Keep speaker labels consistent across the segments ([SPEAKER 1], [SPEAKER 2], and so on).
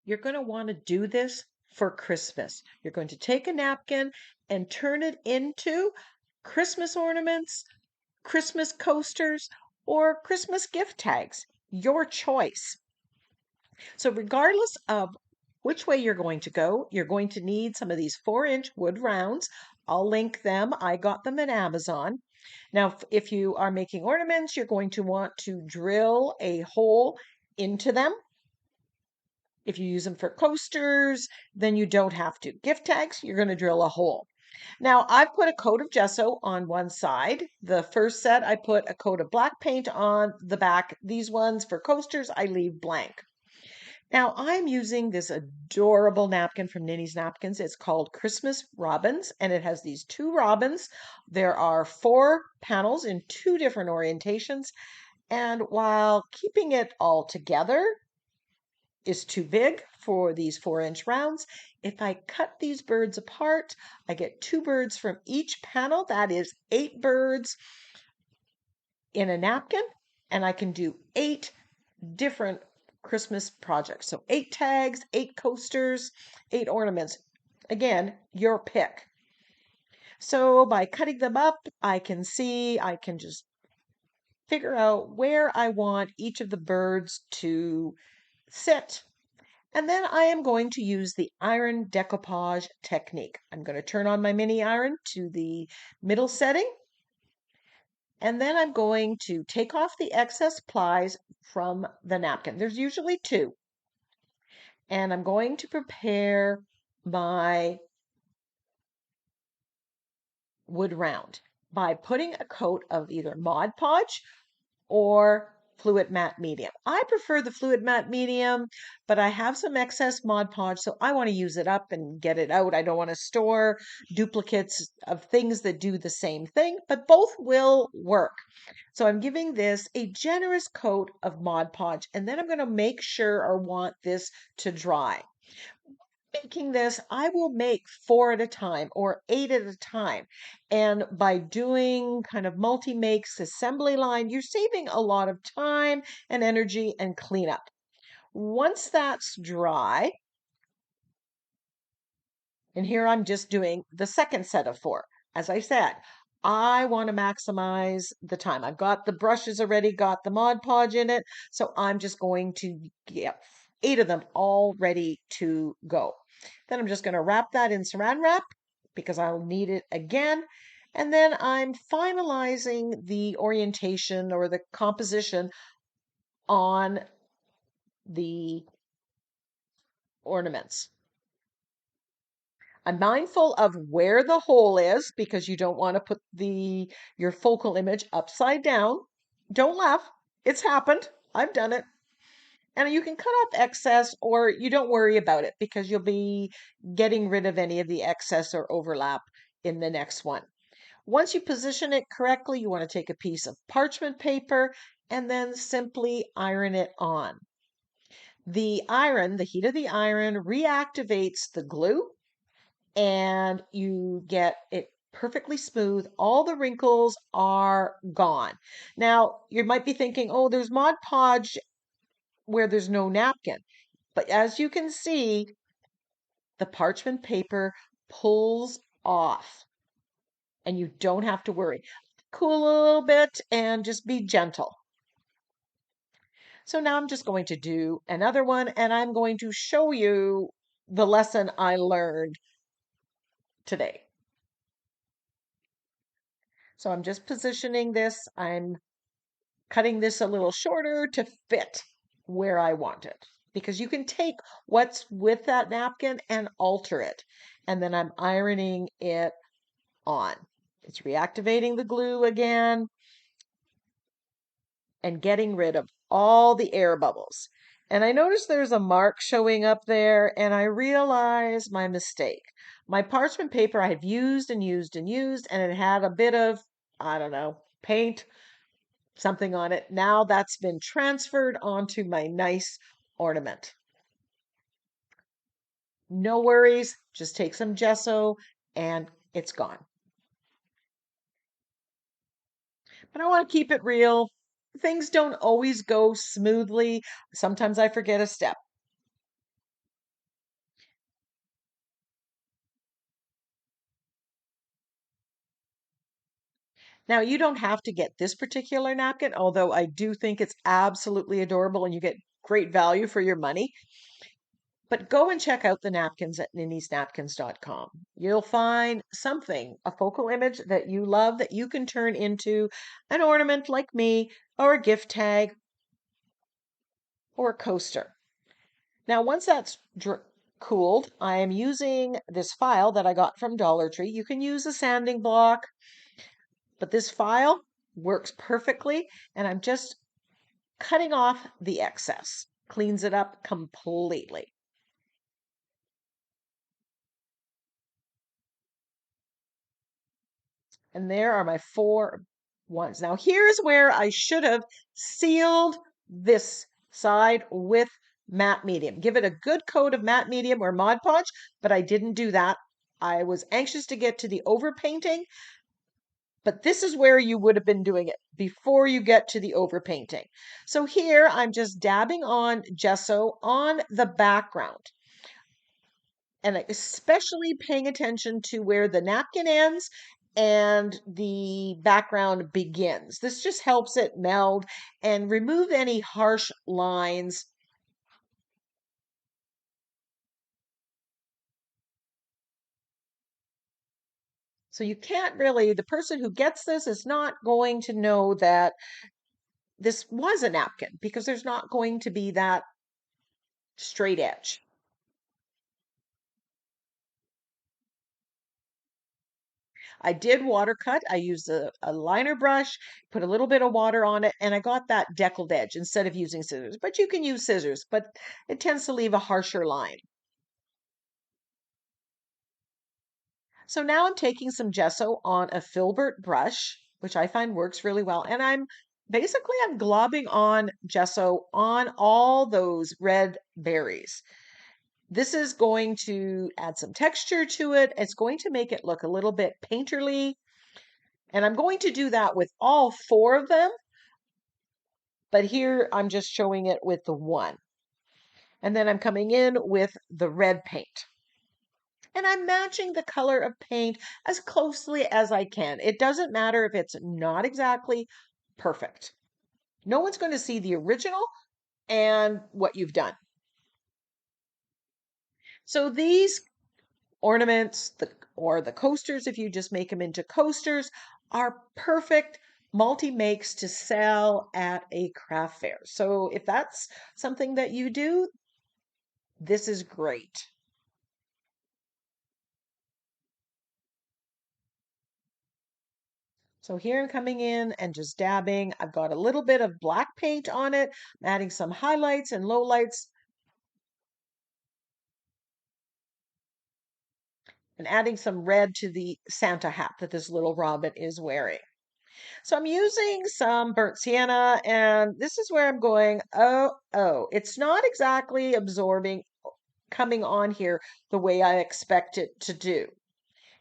[SPEAKER 1] you're going to want to do this for Christmas. You're going to take a napkin and turn it into Christmas ornaments, Christmas coasters, or Christmas gift tags. Your choice. So regardless of which way you're going to go, you're going to need some of these 4-inch wood rounds. I'll link them. I got them at Amazon. Now, if you are making ornaments, you're going to want to drill a hole into them. If you use them for coasters, then you don't have to. Gift tags, you're going to drill a hole. Now, I've put a coat of gesso on one side. The first set, I put a coat of black paint on the back. These ones for coasters, I leave blank. Now, I'm using this adorable napkin from Ninny's Napkins. It's called Christmas Robins, and it has these 2 robins. There are 4 panels in 2 different orientations, and while keeping it all together is too big for these 4-inch rounds, if I cut these birds apart, I get 2 birds from each panel. That is 8 birds in a napkin, and I can do 8 different Christmas projects. So 8 tags, 8 coasters, 8 ornaments. Again, your pick. So by cutting them up, I can just figure out where I want each of the birds to sit. And then I am going to use the iron decoupage technique. I'm going to turn on my mini iron to the middle setting. And then I'm going to take off the excess plies from the napkin. There's usually 2. And I'm going to prepare my wood round by putting a coat of either Mod Podge or fluid matte medium. I prefer the fluid matte medium, but I have some excess Mod Podge, so I want to use it up and get it out. I don't want to store duplicates of things that do the same thing, but both will work. So I'm giving this a generous coat of Mod Podge, and then I'm going to make sure or want this to dry. Making this, I will make 4 at a time or 8 at a time. And by doing kind of multi-makes assembly line, you're saving a lot of time and energy and cleanup. Once that's dry, and here I'm just doing the second set of 4. As I said, I want to maximize the time. I've got the brushes already, got the Mod Podge in it, so I'm just going to get 8 of them all ready to go. Then I'm just going to wrap that in saran wrap because I'll need it again. And then I'm finalizing the orientation or the composition on the ornaments. I'm mindful of where the hole is because you don't want to put your focal image upside down. Don't laugh. It's happened. I've done it. And you can cut off excess or you don't worry about it because you'll be getting rid of any of the excess or overlap in the next one. Once you position it correctly, you want to take a piece of parchment paper and then simply iron it on. The heat of the iron reactivates the glue and you get it perfectly smooth. All the wrinkles are gone. Now, you might be thinking, oh, there's Mod Podge where there's no napkin. But as you can see, the parchment paper pulls off and you don't have to worry. Cool a little bit and just be gentle. So now I'm just going to do another one and I'm going to show you the lesson I learned today. So I'm just positioning this. I'm cutting this a little shorter to fit where I want it. Because you can take what's with that napkin and alter it. And then I'm ironing it on. It's reactivating the glue again and getting rid of all the air bubbles. And I noticed there's a mark showing up there and I realize my mistake. My parchment paper I have used and used and used and it had a bit of, I don't know, paint, something on it. Now that's been transferred onto my nice ornament. No worries, just take some gesso and it's gone. But I want to keep it real. Things don't always go smoothly. Sometimes I forget a step. Now, you don't have to get this particular napkin, although I do think it's absolutely adorable and you get great value for your money. But go and check out the napkins at NINNYSNAPKINS.com. You'll find something, a focal image that you love that you can turn into an ornament like me, or a gift tag, or a coaster. Now, once that's cooled, I am using this file that I got from Dollar Tree. You can use a sanding block, but this file works perfectly, and I'm just cutting off the excess. Cleans it up completely. And there are my 4 ones. Now, here's where I should have sealed this side with matte medium. Give it a good coat of matte medium or Mod Podge, but I didn't do that. I was anxious to get to the overpainting, but this is where you would have been doing it before you get to the overpainting. So here I'm just dabbing on gesso on the background, and especially paying attention to where the napkin ends and the background begins. This just helps it meld and remove any harsh lines. So you can't really, the person who gets this is not going to know that this was a napkin because there's not going to be that straight edge. I did water cut. I used a liner brush, put a little bit of water on it, and I got that deckled edge instead of using scissors. But you can use scissors, but it tends to leave a harsher line. So now I'm taking some gesso on a filbert brush, which I find works really well. And I'm globbing on gesso on all those red berries. This is going to add some texture to it. It's going to make it look a little bit painterly. And I'm going to do that with all 4 of them. But here I'm just showing it with the one. And then I'm coming in with the red paint. And I'm matching the color of paint as closely as I can. It doesn't matter if it's not exactly perfect. No one's going to see the original and what you've done. So these ornaments, or the coasters, if you just make them into coasters, are perfect multi-makes to sell at a craft fair. So if that's something that you do, this is great. So here I'm coming in and just dabbing. I've got a little bit of black paint on it. I'm adding some highlights and lowlights and adding some red to the Santa hat that this little robin is wearing. So I'm using some burnt sienna, and this is where I'm going, oh, it's not exactly absorbing, coming on here the way I expect it to do.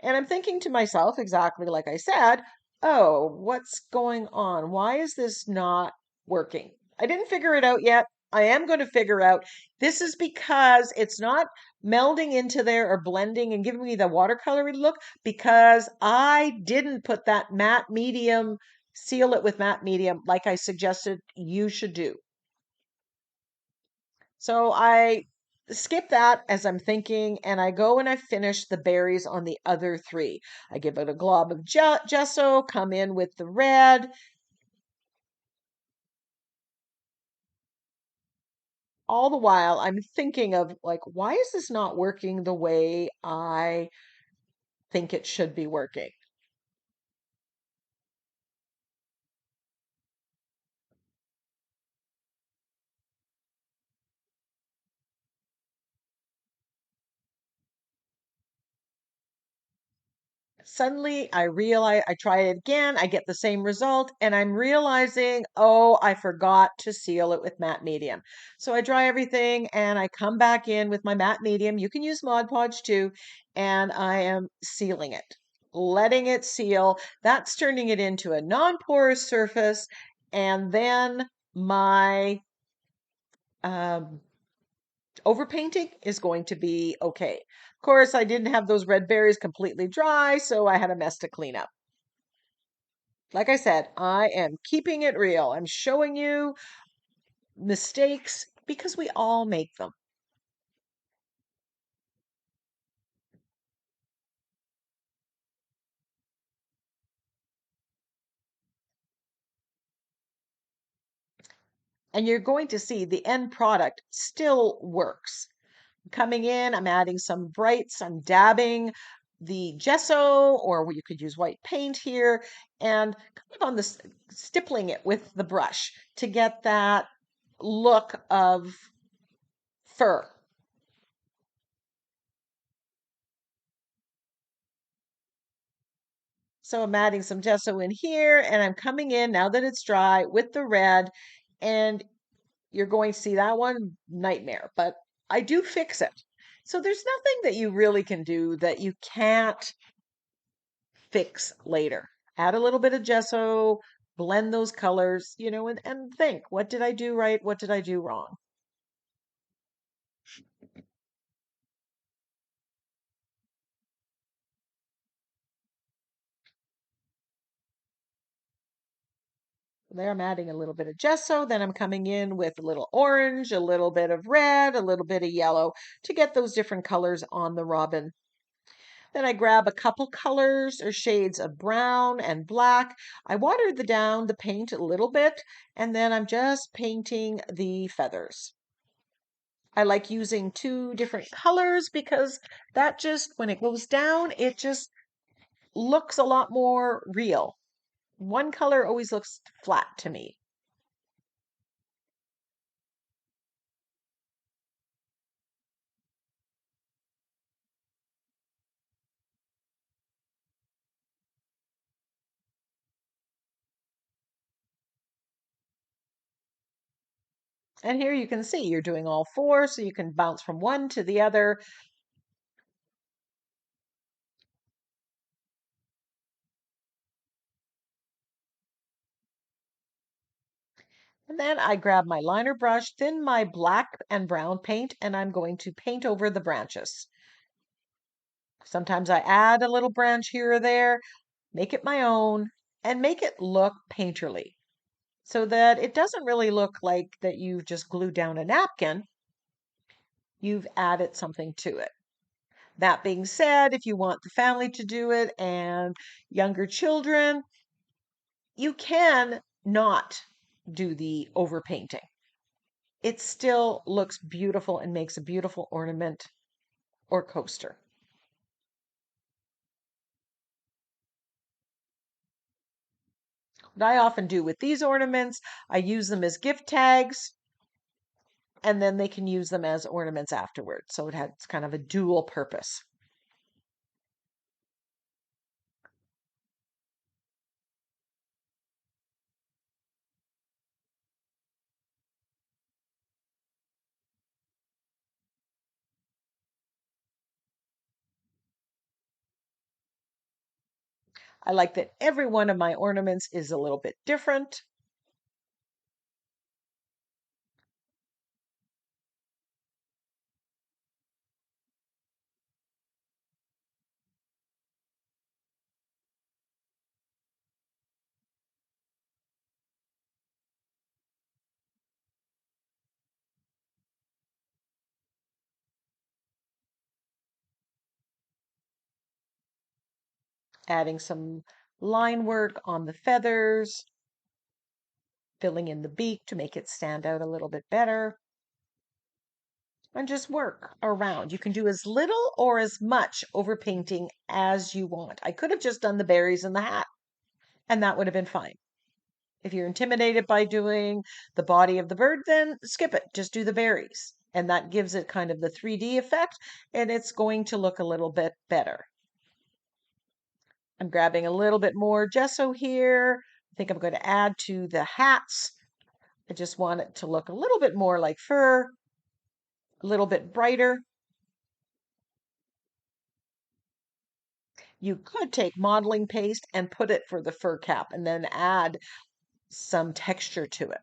[SPEAKER 1] And I'm thinking to myself, exactly like I said, oh, what's going on? Why is this not working? I didn't figure it out yet. I am going to figure out this is because it's not melding into there or blending and giving me the watercolory look because I didn't put that matte medium, seal it with matte medium like I suggested you should do. So I skip that as I'm thinking, and I go and I finish the berries on the other 3. I give it a glob of gesso, come in with the red. All the while, I'm thinking of like, why is this not working the way I think it should be working? Suddenly I realize I try it again, I get the same result, and I'm realizing, oh, I forgot to seal it with matte medium. So I dry everything and I come back in with my matte medium. You can use Mod Podge too, and I am sealing it, letting it seal. That's turning it into a non-porous surface, and then my um, overpainting is going to be okay. Of course, I didn't have those red berries completely dry, so I had a mess to clean up. Like I said, I am keeping it real. I'm showing you mistakes because we all make them. And you're going to see the end product still works. Coming in, I'm adding some brights, I'm dabbing the gesso, or you could use white paint here, and kind of on this, stippling it with the brush to get that look of fur. So I'm adding some gesso in here, and I'm coming in now that it's dry with the red, and you're going to see that one nightmare, but I do fix it. So there's nothing that you really can do that you can't fix later. Add a little bit of gesso, blend those colors, and think, what did I do right? What did I do wrong? There I'm adding a little bit of gesso, then I'm coming in with a little orange, a little bit of red, a little bit of yellow to get those different colors on the robin. Then I grab a couple colors or shades of brown and black. I watered down the paint a little bit, and then I'm just painting the feathers. I like using two different colors because that just, when it goes down, it just looks a lot more real. One color always looks flat to me. And here you can see you're doing all four, so you can bounce from one to the other. And then I grab my liner brush, then my black and brown paint, and I'm going to paint over the branches. Sometimes I add a little branch here or there, make it my own, and make it look painterly so that it doesn't really look like that you've just glued down a napkin. You've added something to it. That being said, if you want the family to do it and younger children, you can not do the overpainting. It still looks beautiful and makes a beautiful ornament or coaster. What I often do with these ornaments, I use them as gift tags and then they can use them as ornaments afterwards. So it has kind of a dual purpose. I like that every one of my ornaments is a little bit different. Adding some line work on the feathers, filling in the beak to make it stand out a little bit better, and just work around. You can do as little or as much overpainting as you want. I could have just done the berries and the hat, and that would have been fine. If you're intimidated by doing the body of the bird, then skip it. Just do the berries. And that gives it kind of the 3D effect, and it's going to look a little bit better. I'm grabbing a little bit more gesso here. I think I'm going to add to the hats. I just want it to look a little bit more like fur, a little bit brighter. You could take modeling paste and put it for the fur cap and then add some texture to it.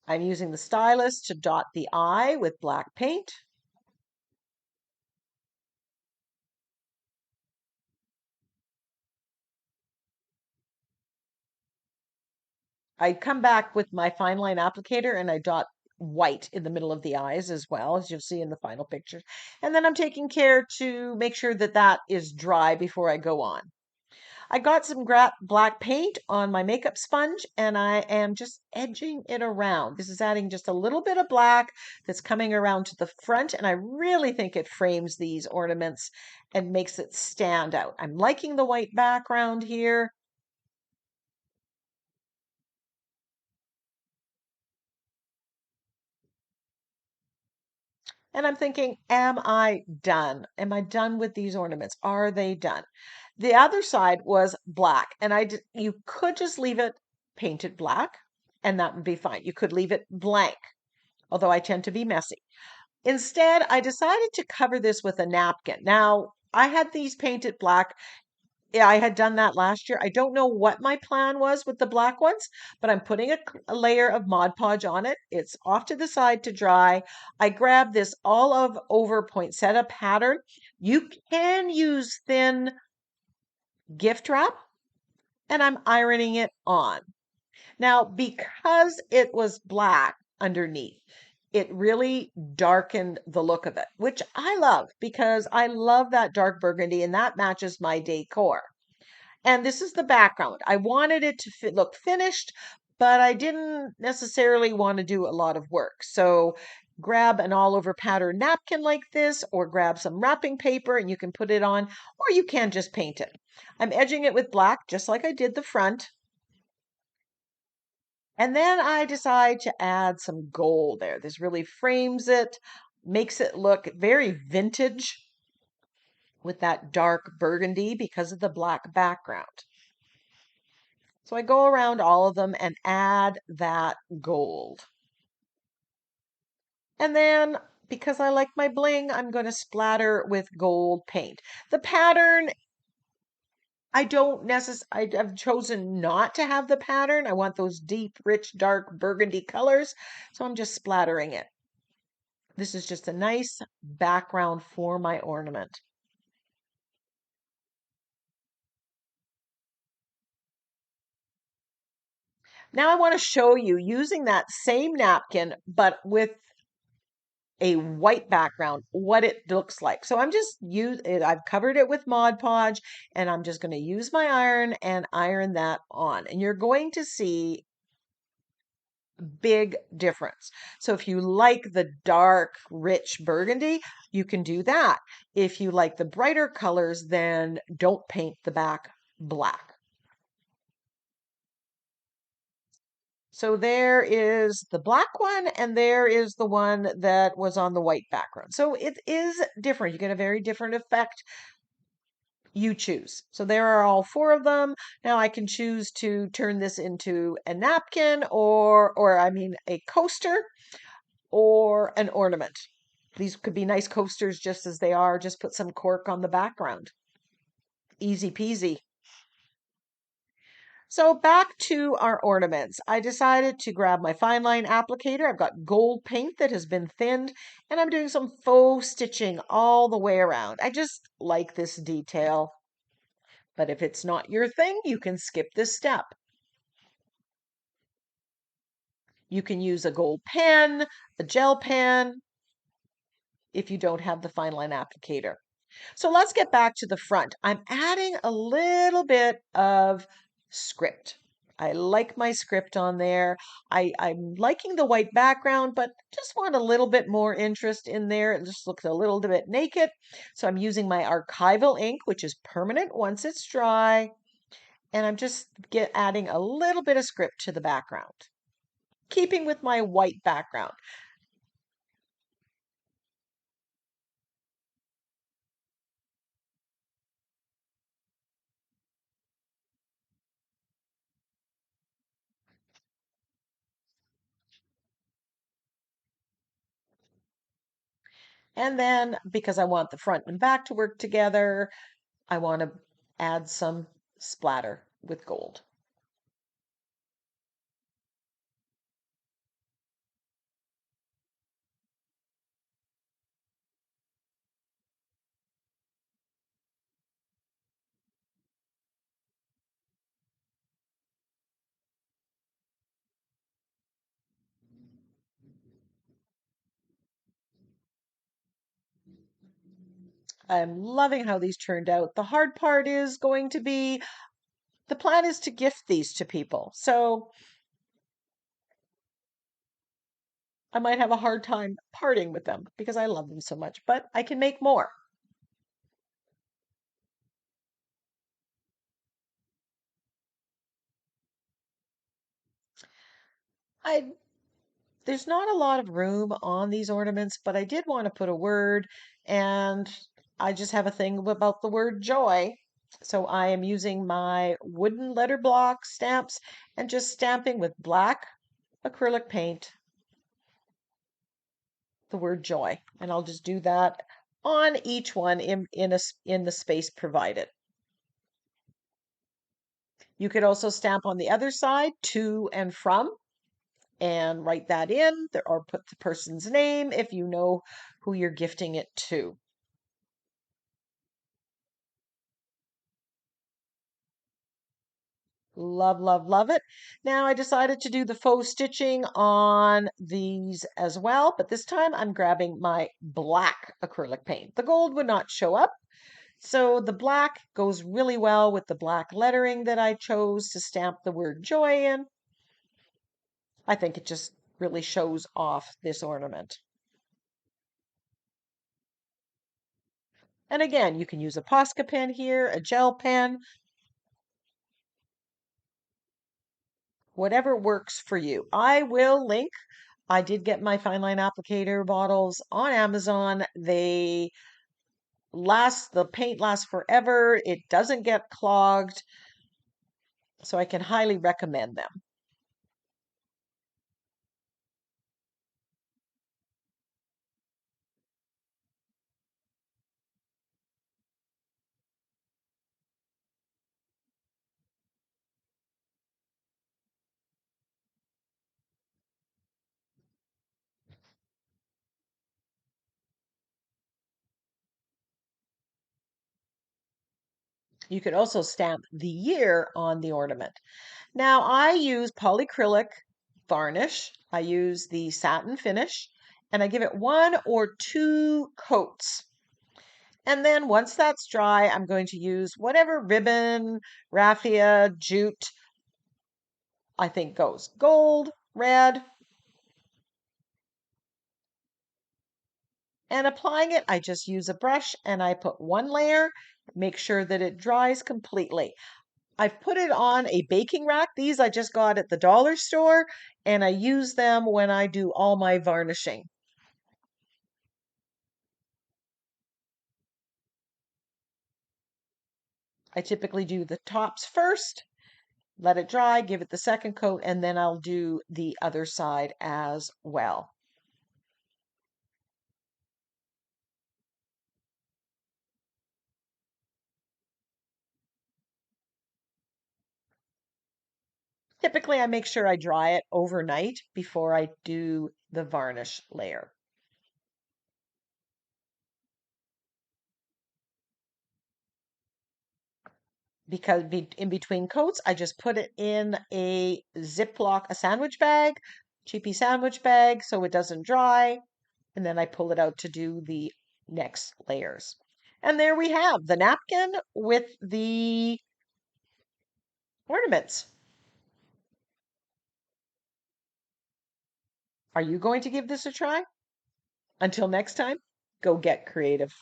[SPEAKER 1] I'm using the stylus to dot the eye with black paint. I come back with my fine line applicator and I dot white in the middle of the eyes as well, as you'll see in the final picture. And then I'm taking care to make sure that that is dry before I go on. I got some black paint on my makeup sponge and I am just edging it around. This is adding just a little bit of black that's coming around to the front, and I really think it frames these ornaments and makes it stand out. I'm liking the white background here. And I'm thinking, am I done? Am I done with these ornaments? Are they done? The other side was black, and you could just leave it painted black, and that would be fine. You could leave it blank, although I tend to be messy. Instead, I decided to cover this with a napkin. Now, I had these painted black. Yeah, I had done that last year. I don't know what my plan was with the black ones, but I'm putting a layer of Mod Podge on it. It's off to the side to dry. I grabbed this all of over poinsettia pattern. You can use thin gift wrap, and I'm ironing it on. Now, because it was black underneath, it really darkened the look of it, which I love because I love that dark burgundy and that matches my decor. And this is the background. I wanted it to look finished, but I didn't necessarily want to do a lot of work. So grab an all over pattern napkin like this, or grab some wrapping paper and you can put it on, or you can just paint it. I'm edging it with black, just like I did the front. And then I decide to add some gold there. This really frames it, makes it look very vintage with that dark burgundy because of the black background. So I go around all of them and add that gold. And then because I like my bling, I'm going to splatter with gold paint. The pattern, I don't necessarily, I've chosen not to have the pattern. I want those deep, rich, dark burgundy colors. So I'm just splattering it. This is just a nice background for my ornament. Now I want to show you using that same napkin, but with a white background, what it looks like. So I've covered it with Mod Podge and I'm just going to use my iron and iron that on. And you're going to see big difference. So if you like the dark, rich burgundy, you can do that. If you like the brighter colors, then don't paint the back black. So there is the black one, and there is the one that was on the white background. So it is different. You get a very different effect. You choose. So there are all four of them. Now I can choose to turn this into a napkin or I mean a coaster or an ornament. These could be nice coasters just as they are. Just put some cork on the background. Easy peasy. So back to our ornaments. I decided to grab my fine line applicator. I've got gold paint that has been thinned, and I'm doing some faux stitching all the way around. I just like this detail. But if it's not your thing, you can skip this step. You can use a gold pen, a gel pen, if you don't have the fine line applicator. So let's get back to the front. I'm adding a little bit of script. I like my script on there. I'm liking the white background, but just want a little bit more interest in there. It just looks a little bit naked. So I'm using my archival ink, which is permanent once it's dry. And I'm just adding a little bit of script to the background, keeping with my white background. And then because I want the front and back to work together, I want to add some splatter with gold. I'm loving how these turned out. The hard part is going to be the plan is to gift these to people. So I might have a hard time parting with them because I love them so much, but I can make more. I There's not a lot of room on these ornaments, but I did want to put a word, and I just have a thing about the word joy. So I am using my wooden letter block stamps and just stamping with black acrylic paint the word joy. And I'll just do that on each one in the space provided. You could also stamp on the other side to and from and write that in or put the person's name if you know who you're gifting it to. Love, love, love it. Now I decided to do the faux stitching on these as well, but this time I'm grabbing my black acrylic paint. The gold would not show up, so the black goes really well with the black lettering that I chose to stamp the word joy in. I think it just really shows off this ornament. And again, you can use a Posca pen here, a gel pen, whatever works for you. I will link. I did get my fine line applicator bottles on Amazon. The paint lasts forever. It doesn't get clogged, so I can highly recommend them. You could also stamp the year on the ornament. Now, I use polyacrylic varnish. I use the satin finish, and I give it one or two coats. And then once that's dry, I'm going to use whatever ribbon, raffia, jute I think goes. Gold, red, and applying it, I just use a brush and I put one layer, make sure that it dries completely. I've put it on a baking rack. These I just got at the dollar store, and I use them when I do all my varnishing. I typically do the tops first, let it dry, give it the second coat, and then I'll do the other side as well. Typically, I make sure I dry it overnight before I do the varnish layer. Because in between coats, I just put it in a Ziploc, a sandwich bag, cheapy sandwich bag, so it doesn't dry. And then I pull it out to do the next layers. And there we have the napkin with the ornaments. Are you going to give this a try? Until next time, go get creative.